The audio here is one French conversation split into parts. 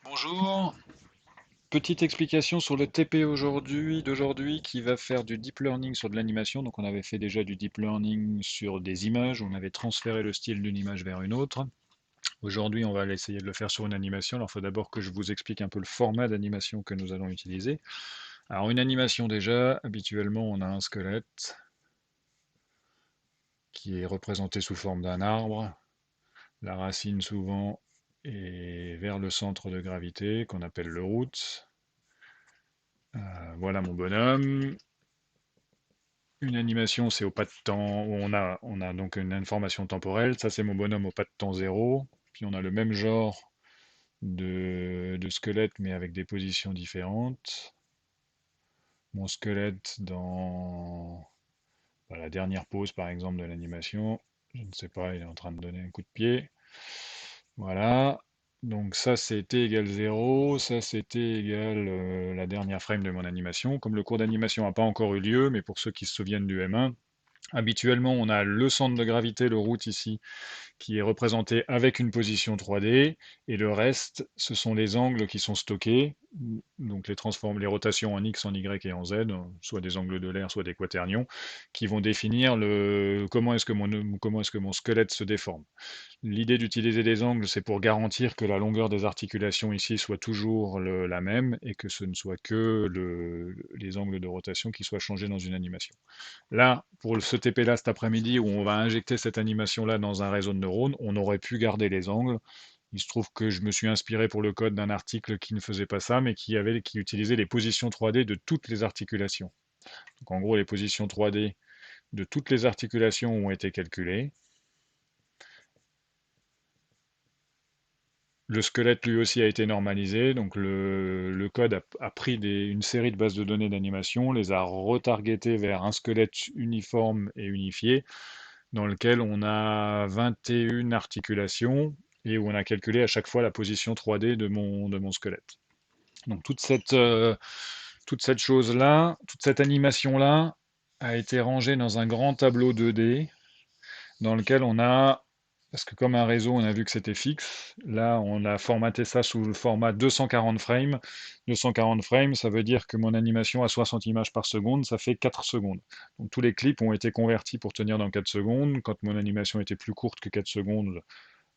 Bonjour, petite explication sur le TP d'aujourd'hui qui va faire du deep learning sur de l'animation. Donc on avait fait déjà du deep learning sur des images, on avait transféré le style d'une image vers une autre. Aujourd'hui on va essayer de le faire sur une animation. Alors il faut d'abord que je vous explique un peu le format d'animation que nous allons utiliser. Alors une animation déjà, habituellement on a un squelette qui est représenté sous forme d'un arbre. La racine souvent est vers le centre de gravité qu'on appelle le root. Voilà mon bonhomme. Une animation, c'est au pas de temps, où on a donc une information temporelle. Ça, c'est mon bonhomme au pas de temps zéro. Puis on a le même genre de squelette, mais avec des positions différentes. Mon squelette dans la dernière pose, par exemple, de l'animation. Je ne sais pas, il est en train de donner un coup de pied. Voilà. Donc ça, c'est t égale 0. Ça, c'est t égale la dernière frame de mon animation. Comme le cours d'animation n'a pas encore eu lieu, mais pour ceux qui se souviennent du M1, habituellement, on a le centre de gravité, le root ici, qui est représenté avec une position 3D, et le reste, ce sont les angles qui sont stockés, donc les rotations en X, en Y et en Z, soit des angles de l'air, soit des quaternions, qui vont définir comment est-ce que mon squelette se déforme. L'idée d'utiliser des angles, c'est pour garantir que la longueur des articulations ici soit toujours la même et que ce ne soit que les angles de rotation qui soient changés dans une animation. Là, pour ce TP-là cet après-midi, où on va injecter cette animation-là dans un réseau de neurones, on aurait pu garder les angles. Il se trouve que je me suis inspiré pour le code d'un article qui ne faisait pas ça, mais qui utilisait les positions 3D de toutes les articulations. Donc en gros, les positions 3D de toutes les articulations ont été calculées. Le squelette lui aussi a été normalisé, donc le code a pris une série de bases de données d'animation, les a retargetées vers un squelette uniforme et unifié, dans lequel on a 21 articulations et où on a calculé à chaque fois la position 3D de mon squelette. Donc toute cette chose-là, toute cette animation-là a été rangée dans un grand tableau 2D dans lequel on a, parce que comme un réseau, on a vu que c'était fixe, là on a formaté ça sous le format 240 frames. 240 frames, ça veut dire que mon animation a 60 images par seconde, ça fait 4 secondes. Donc tous les clips ont été convertis pour tenir dans 4 secondes. Quand mon animation était plus courte que 4 secondes,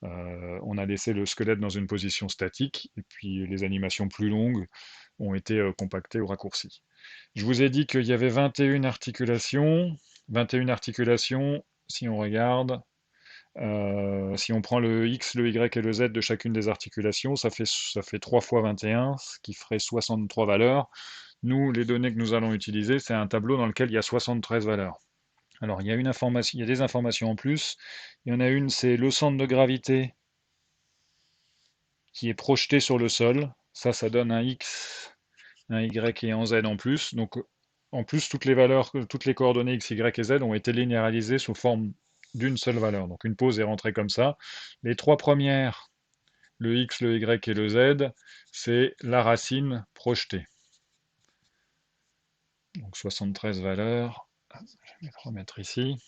on a laissé le squelette dans une position statique, et puis les animations plus longues ont été compactées ou raccourcies. Je vous ai dit qu'il y avait 21 articulations. 21 articulations, si on regarde, si on prend le X, le Y et le Z de chacune des articulations, ça fait 3 fois 21, ce qui ferait 63 valeurs. Nous, les données que nous allons utiliser, c'est un tableau dans lequel il y a 73 valeurs. Alors, il y a des informations en plus. Il y en a une, c'est le centre de gravité qui est projeté sur le sol. Ça donne un X, un Y et un Z en plus. Donc, en plus, toutes les valeurs, toutes les coordonnées X, Y et Z ont été linéarisées sous forme d'une seule valeur. Donc, une pose est rentrée comme ça. Les trois premières, le X, le Y et le Z, c'est la racine projetée. Donc, 73 valeurs. Je vais le remettre ici.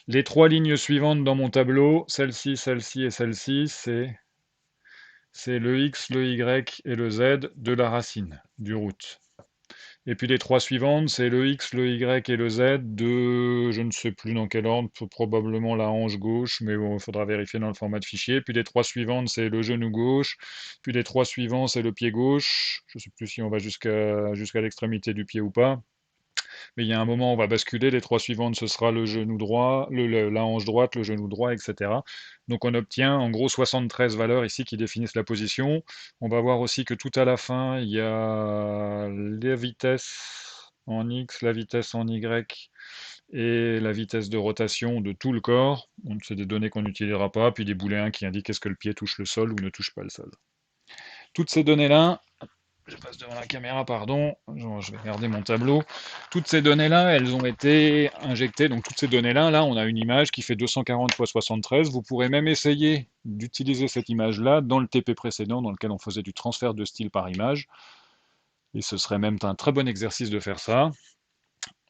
Les trois lignes suivantes dans mon tableau, celle-ci, celle-ci et celle-ci, c'est le X, le Y et le Z de la racine, du root. Et puis les trois suivantes, c'est le X, le Y et le Z de, je ne sais plus dans quel ordre, probablement la hanche gauche, mais bon, il faudra vérifier dans le format de fichier. Puis les trois suivantes, c'est le genou gauche. Puis les trois suivants, c'est le pied gauche. Je ne sais plus si on va jusqu'à l'extrémité du pied ou pas. Mais il y a un moment, on va basculer. Les trois suivantes, ce sera le genou droit, la hanche droite, le genou droit, etc. Donc on obtient en gros 73 valeurs ici qui définissent la position. On va voir aussi que tout à la fin, il y a la vitesse en X, la vitesse en Y et la vitesse de rotation de tout le corps. Donc c'est des données qu'on n'utilisera pas, puis des booléens qui indiquent est-ce que le pied touche le sol ou ne touche pas le sol. Toutes ces données-là, je passe devant la caméra, pardon, je vais regarder mon tableau. Toutes ces données-là, elles ont été injectées. Donc toutes ces données-là, là, on a une image qui fait 240 x 73. Vous pourrez même essayer d'utiliser cette image-là dans le TP précédent, dans lequel on faisait du transfert de style par image. Et ce serait même un très bon exercice de faire ça.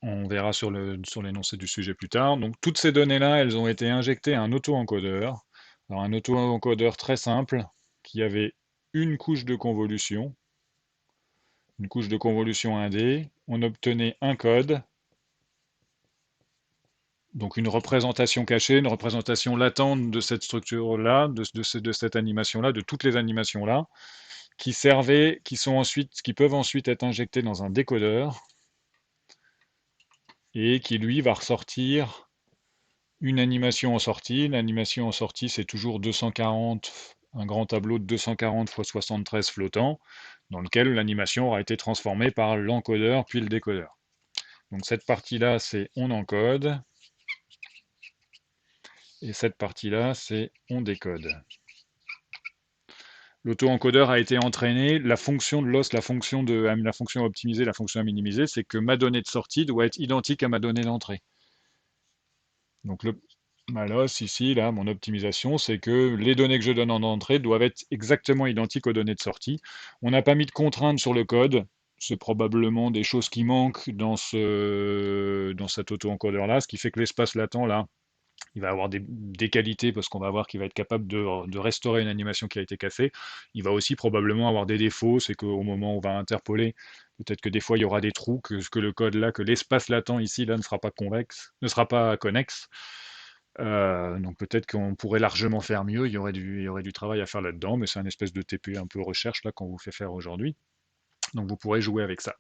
On verra sur l'énoncé du sujet plus tard. Donc toutes ces données-là, elles ont été injectées à un auto-encodeur. Alors un auto-encodeur très simple, qui avait une couche de convolution, une couche de convolution 1D, on obtenait un code, donc une représentation cachée, une représentation latente de cette structure-là, de cette animation-là, de toutes les animations-là, qui peuvent ensuite être injectées dans un décodeur et qui lui va ressortir une animation en sortie. L'animation en sortie, c'est toujours 240, un grand tableau de 240 x 73 flottant, dans lequel l'animation aura été transformée par l'encodeur puis le décodeur. Donc cette partie-là, c'est on encode, et cette partie-là, c'est on décode. L'auto-encodeur a été entraîné. La fonction de l'os, la fonction optimisée, la fonction à minimiser, c'est que ma donnée de sortie doit être identique à ma donnée d'entrée. Donc ma loss ici, là, mon optimisation, c'est que les données que je donne en entrée doivent être exactement identiques aux données de sortie. On n'a pas mis de contraintes sur le code. C'est probablement des choses qui manquent dans cet auto-encodeur-là, ce qui fait que l'espace latent, là, il va avoir des qualités parce qu'on va voir qu'il va être capable de restaurer une animation qui a été cassée. Il va aussi probablement avoir des défauts, c'est qu'au moment où on va interpoler, peut-être que des fois il y aura des trous, que le code là, que l'espace latent ici là ne sera pas convexe, ne sera pas connexe. Donc peut-être qu'on pourrait largement faire mieux, il y aurait du travail à faire là-dedans, mais c'est un espèce de TP un peu recherche là qu'on vous fait faire aujourd'hui. Donc vous pourrez jouer avec ça.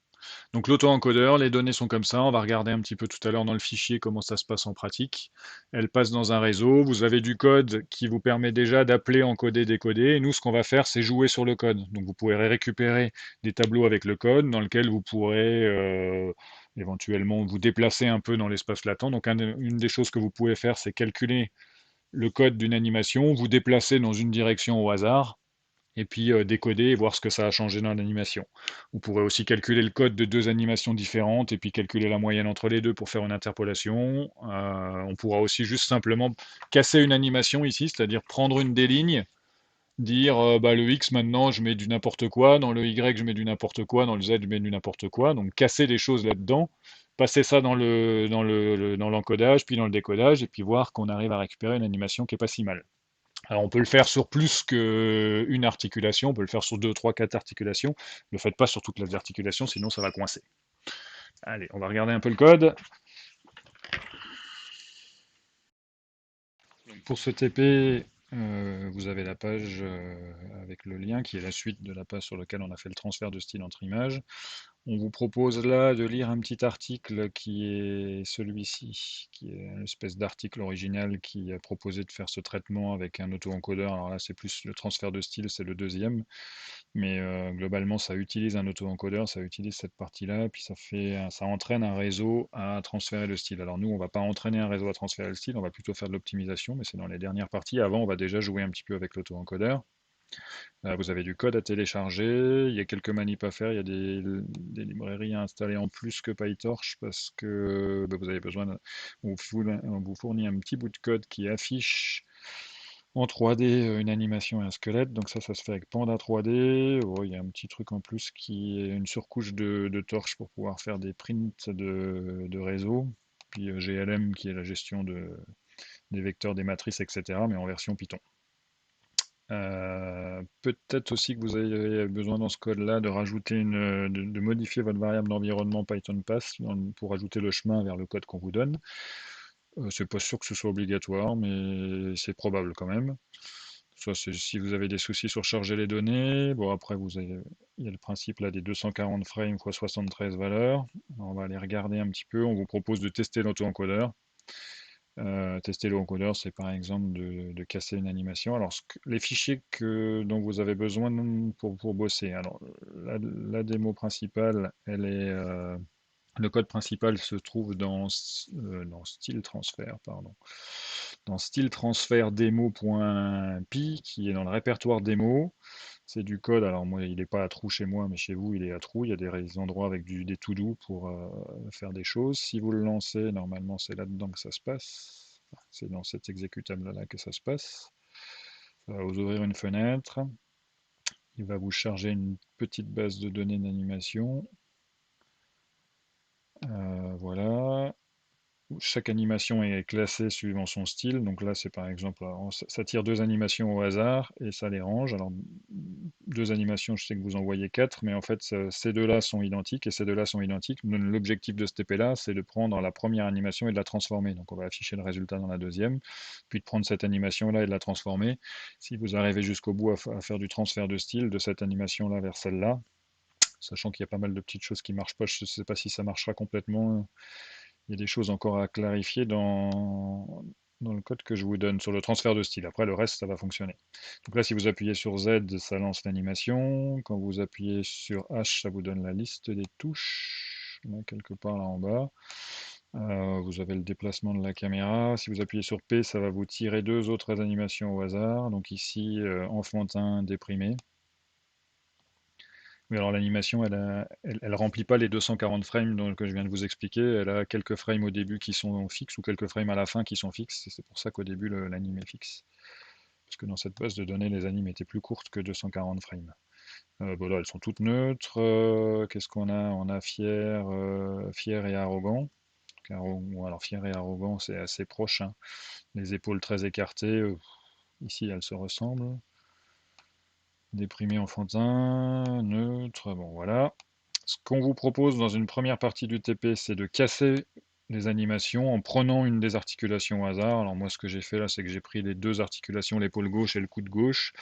Donc l'auto-encodeur, les données sont comme ça, on va regarder un petit peu tout à l'heure dans le fichier comment ça se passe en pratique. Elles passent dans un réseau, vous avez du code qui vous permet déjà d'appeler, encoder, décoder, et nous ce qu'on va faire c'est jouer sur le code. Donc vous pourrez récupérer des tableaux avec le code dans lequel vous pourrez éventuellement vous déplacer un peu dans l'espace latent. Donc une des choses que vous pouvez faire c'est calculer le code d'une animation, vous déplacer dans une direction au hasard, et puis décoder et voir ce que ça a changé dans l'animation. Vous pourrez aussi calculer le code de deux animations différentes et puis calculer la moyenne entre les deux pour faire une interpolation. On pourra aussi juste simplement casser une animation ici, c'est-à-dire prendre une des lignes, dire bah, le X maintenant je mets du n'importe quoi, dans le Y je mets du n'importe quoi, dans le Z je mets du n'importe quoi, donc casser des choses là-dedans, passer ça dans l'encodage, puis dans le décodage, et puis voir qu'on arrive à récupérer une animation qui est pas si mal. Alors on peut le faire sur plus qu'une articulation, on peut le faire sur 2, 3, 4 articulations. Ne le faites pas sur toutes les articulations, sinon ça va coincer. Allez, on va regarder un peu le code. Pour ce TP, vous avez la page avec le lien qui est la suite de la page sur laquelle on a fait le transfert de style entre images. On vous propose là de lire un petit article qui est celui-ci, qui est une espèce d'article original qui a proposé de faire ce traitement avec un auto-encodeur. Alors là, c'est plus le transfert de style, c'est le deuxième. Mais globalement, ça utilise un auto-encodeur, ça utilise cette partie-là, puis ça entraîne un réseau à transférer le style. Alors nous, on va pas entraîner un réseau à transférer le style, on va plutôt faire de l'optimisation, mais c'est dans les dernières parties. Avant, on va déjà jouer un petit peu avec l'auto-encodeur. Vous avez du code à télécharger, il y a quelques manips à faire, il y a des librairies à installer en plus que PyTorch parce que bah, vous avez besoin on vous fournit un petit bout de code qui affiche en 3D une animation et un squelette, donc ça se fait avec Panda 3D. Oh, il y a un petit truc en plus qui est une surcouche de torche pour pouvoir faire des prints de réseau. Puis GLM qui est la gestion des vecteurs, des matrices, etc. mais en version Python. Peut-être aussi que vous avez besoin dans ce code-là de rajouter de modifier votre variable d'environnement Python path pour ajouter le chemin vers le code qu'on vous donne. C'est pas sûr que ce soit obligatoire, mais c'est probable quand même. Ça, c'est si vous avez des soucis sur charger les données. Bon, après, il y a le principe là des 240 frames x 73 valeurs. On va aller regarder un petit peu. On vous propose de tester l'auto-encodeur. Tester l'encodeur, c'est par exemple de casser une animation. Alors, les fichiers dont vous avez besoin pour bosser. Alors, la démo principale, le code principal se trouve dans style transfert, pardon. Dans style transfert demo.py, qui est dans le répertoire démo. C'est du code, alors moi il n'est pas à trous chez moi, mais chez vous il est à trous. Il y a des endroits avec des to-do pour faire des choses. Si vous le lancez, normalement c'est là-dedans que ça se passe. C'est dans cet exécutable-là que ça se passe. Ça va vous ouvrir une fenêtre. Il va vous charger une petite base de données d'animation. Voilà. Chaque animation est classée suivant son style. Donc là, c'est par exemple, ça tire deux animations au hasard et ça les range. Alors, deux animations, je sais que vous en voyez quatre, mais en fait, ces deux-là sont identiques et ces deux-là sont identiques. L'objectif de ce TP-là, c'est de prendre la première animation et de la transformer. Donc on va afficher le résultat dans la deuxième, puis de prendre cette animation-là et de la transformer. Si vous arrivez jusqu'au bout à faire du transfert de style de cette animation-là vers celle-là, sachant qu'il y a pas mal de petites choses qui ne marchent pas, je ne sais pas si ça marchera complètement. Il y a des choses encore à clarifier dans le code que je vous donne sur le transfert de style. Après, le reste, ça va fonctionner. Donc là, si vous appuyez sur Z, ça lance l'animation. Quand vous appuyez sur H, ça vous donne la liste des touches, là, quelque part là en bas. Vous avez le déplacement de la caméra. Si vous appuyez sur P, ça va vous tirer deux autres animations au hasard. Donc ici, enfantin, déprimé. Oui, alors l'animation, elle remplit pas les 240 frames que je viens de vous expliquer. Elle a quelques frames au début qui sont fixes ou quelques frames à la fin qui sont fixes. C'est pour ça qu'au début, l'anime est fixe. Parce que dans cette base de données, les animes étaient plus courtes que 240 frames. Bon, là, elles sont toutes neutres. Qu'est-ce qu'on a? On a fier, fier et arrogant. Bon, alors fier et arrogant, c'est assez proche, hein. Les épaules très écartées. Ici, elles se ressemblent. Déprimé enfantin, neutre, bon voilà. Ce qu'on vous propose dans une première partie du TP, c'est de casser les animations en prenant une des articulations au hasard. Alors moi, ce que j'ai fait là, c'est que j'ai pris les deux articulations, l'épaule gauche et le coude gauche,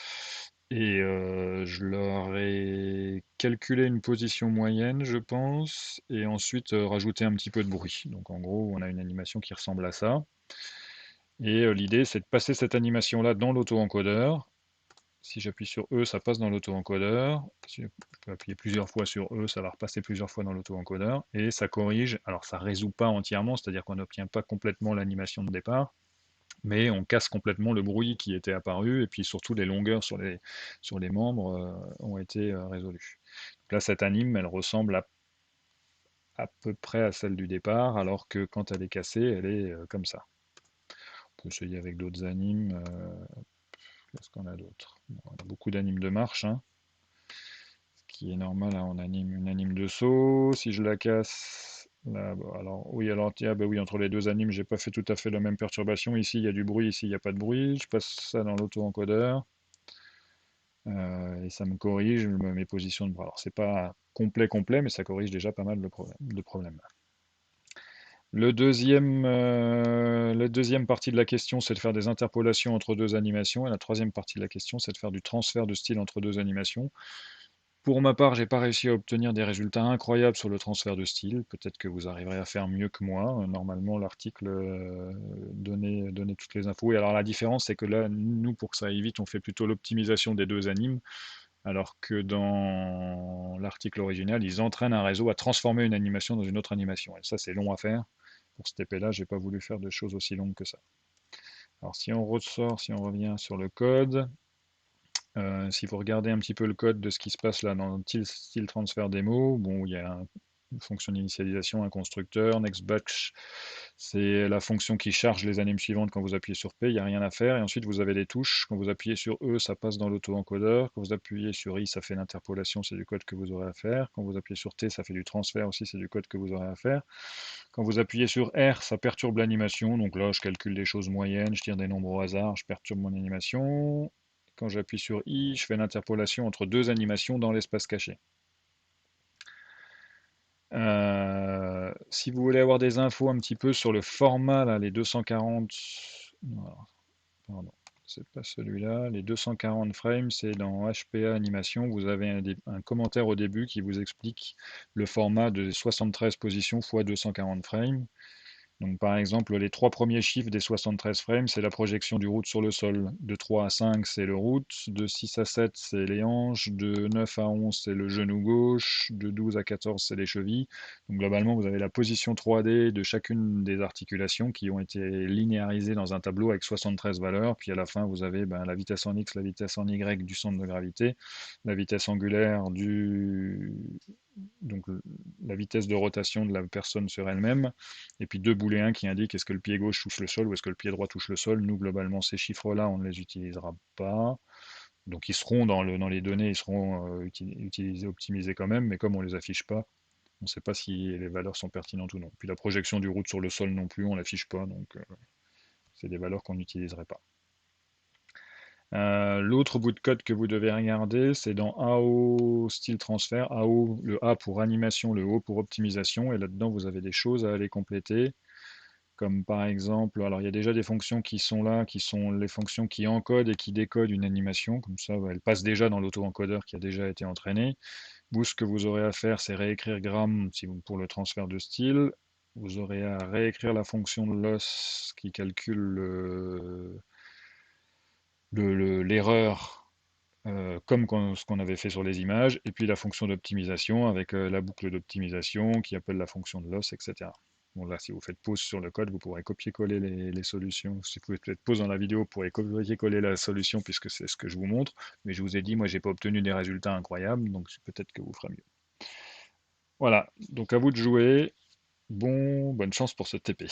et je leur ai calculé une position moyenne, je pense, et ensuite rajouté un petit peu de bruit. Donc en gros, on a une animation qui ressemble à ça. Et l'idée, c'est de passer cette animation-là dans l'auto-encodeur. Si j'appuie sur E, ça passe dans l'auto-encodeur. Si je peux appuyer plusieurs fois sur E, ça va repasser plusieurs fois dans l'auto-encodeur. Et ça corrige. Alors ça ne résout pas entièrement, c'est-à-dire qu'on n'obtient pas complètement l'animation de départ, mais on casse complètement le bruit qui était apparu, et puis surtout les longueurs sur les membres ont été résolues. Donc là, cette anime, elle ressemble à peu près à celle du départ, alors que quand elle est cassée, elle est comme ça. On peut essayer avec d'autres animes. Qu'est-ce qu'on a d'autre? Bon, on a beaucoup d'animes de marche, hein, ce qui est normal, hein, on anime une anime de saut. Si je la casse, là, bon, alors oui, alors tiens, bah oui, entre les deux animes, j'ai pas fait tout à fait la même perturbation. Ici, il y a du bruit, ici, il n'y a pas de bruit. Je passe ça dans l'auto-encodeur et ça me corrige mes positions de bras. Alors, c'est pas complet, mais ça corrige déjà pas mal de problèmes. La deuxième partie de la question, c'est de faire des interpolations entre deux animations. Et la troisième partie de la question, c'est de faire du transfert de style entre deux animations. Pour ma part, j'ai pas réussi à obtenir des résultats incroyables sur le transfert de style. Peut-être que vous arriverez à faire mieux que moi. Normalement, l'article donnait toutes les infos. Et alors la différence, c'est que là, nous, pour que ça aille vite, on fait plutôt l'optimisation des deux animes, alors que dans l'article original, ils entraînent un réseau à transformer une animation dans une autre animation. Et ça, c'est long à faire. Pour ce TP-là, j'ai pas voulu faire de choses aussi longues que ça. Alors si on ressort, si on revient sur le code, si vous regardez un petit peu le code de ce qui se passe là dans le style transfert démo, bon, il y a une fonction d'initialisation, un constructeur, next batch, c'est la fonction qui charge les animes suivantes quand vous appuyez sur P, il n'y a rien à faire, et ensuite vous avez des touches, quand vous appuyez sur E, ça passe dans l'auto-encodeur, quand vous appuyez sur I, ça fait l'interpolation, c'est du code que vous aurez à faire, quand vous appuyez sur T, ça fait du transfert aussi, c'est du code que vous aurez à faire, quand vous appuyez sur R, ça perturbe l'animation, donc là je calcule des choses moyennes, je tire des nombres au hasard, je perturbe mon animation, quand j'appuie sur I, je fais l'interpolation entre deux animations dans l'espace caché. Si vous voulez avoir des infos un petit peu sur le format, là, les 240... Non, pardon, c'est pas celui-là. Les 240 frames, c'est dans HPA Animation. Vous avez un commentaire au début qui vous explique le format de 73 positions x 240 frames. Donc, par exemple, les trois premiers chiffres des 73 frames, c'est la projection du route sur le sol. De 3 à 5, c'est le route. De 6 à 7, c'est les hanches. De 9 à 11, c'est le genou gauche. De 12 à 14, c'est les chevilles. Donc, globalement, vous avez la position 3D de chacune des articulations qui ont été linéarisées dans un tableau avec 73 valeurs. Puis à la fin, vous avez la vitesse en X, la vitesse en Y du centre de gravité, la vitesse angulaire donc la vitesse de rotation de la personne sur elle-même, et puis deux booléens qui indiquent est-ce que le pied gauche touche le sol ou est-ce que le pied droit touche le sol. Nous, globalement, ces chiffres-là, on ne les utilisera pas. Donc ils seront dans les données, ils seront utilisés, optimisés quand même, mais comme on ne les affiche pas, on ne sait pas si les valeurs sont pertinentes ou non. Puis la projection du route sur le sol non plus, on ne l'affiche pas, donc c'est des valeurs qu'on n'utiliserait pas. L'autre bout de code que vous devez regarder, c'est dans AO Style Transfer. AO, le A pour animation, le O pour optimisation. Et là-dedans, vous avez des choses à aller compléter. Comme par exemple, alors il y a déjà des fonctions qui sont là, qui sont les fonctions qui encodent et qui décodent une animation. Comme ça, elle passe déjà dans l'auto-encodeur qui a déjà été entraîné. Vous, ce que vous aurez à faire, c'est réécrire gram pour le transfert de style. Vous aurez à réécrire la fonction de loss qui calcule l'erreur comme ce qu'on avait fait sur les images, et puis la fonction d'optimisation avec la boucle d'optimisation qui appelle la fonction de loss, etc. Bon là, si vous faites pause sur le code, vous pourrez copier-coller les solutions. Si vous faites pause dans la vidéo, vous pourrez copier-coller la solution puisque c'est ce que je vous montre. Mais je vous ai dit, moi, j'ai pas obtenu des résultats incroyables, donc peut-être que vous ferez mieux. Voilà, donc à vous de jouer. Bonne chance pour ce TP.